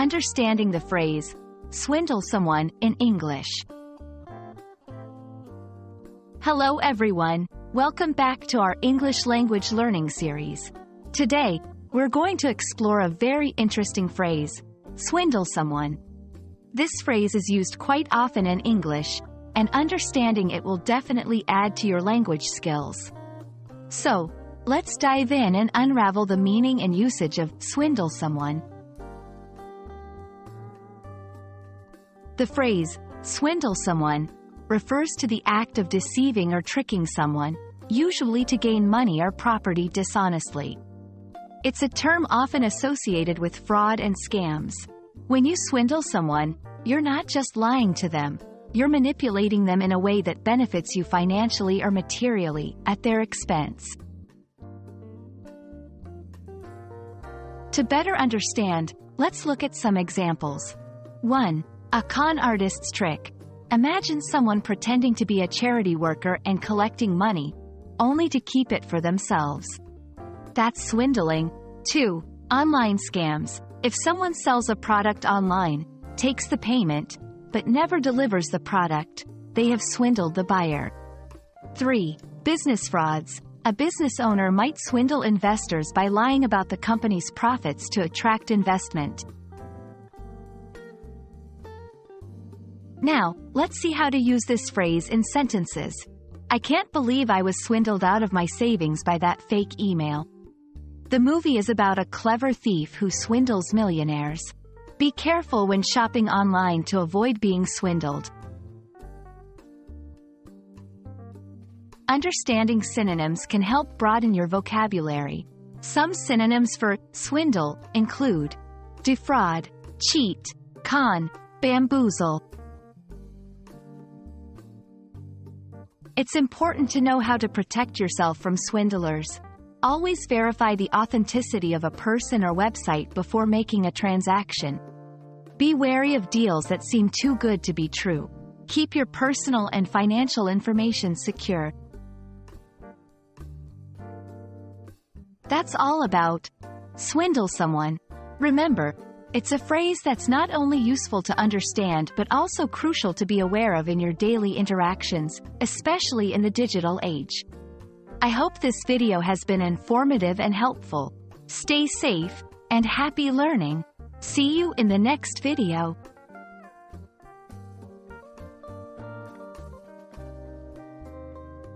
Understanding the phrase, swindle someone, in English. Hello everyone, welcome back to our English language learning series. Today, we're going to explore a very interesting phrase, swindle someone. This phrase is used quite often in English, and understanding it will definitely add to your language skills. So, let's dive in and unravel the meaning and usage of swindle someone. The phrase, swindle someone, refers to the act of deceiving or tricking someone, usually to gain money or property dishonestly. It's a term often associated with fraud and scams. When you swindle someone, you're not just lying to them, you're manipulating them in a way that benefits you financially or materially, at their expense. To better understand, let's look at some examples. 1. A con artist's trick. Imagine someone pretending to be a charity worker and collecting money, only to keep it for themselves. That's swindling. 2. Online scams. If someone sells a product online, takes the payment, but never delivers the product, they have swindled the buyer. 3. Business frauds. A business owner might swindle investors by lying about the company's profits to attract investment. Now, let's see how to use this phrase in sentences. I can't believe I was swindled out of my savings by that fake email. The movie is about a clever thief who swindles millionaires. Be careful when shopping online to avoid being swindled. Understanding synonyms can help broaden your vocabulary. Some synonyms for swindle include defraud, cheat, con, bamboozle. It's important to know how to protect yourself from swindlers. Always verify the authenticity of a person or website before making a transaction. Be wary of deals that seem too good to be true. Keep your personal and financial information secure. That's all about swindle someone. Remember, it's a phrase that's not only useful to understand but also crucial to be aware of in your daily interactions, especially in the digital age. I hope this video has been informative and helpful. Stay safe, and happy learning. See you in the next video.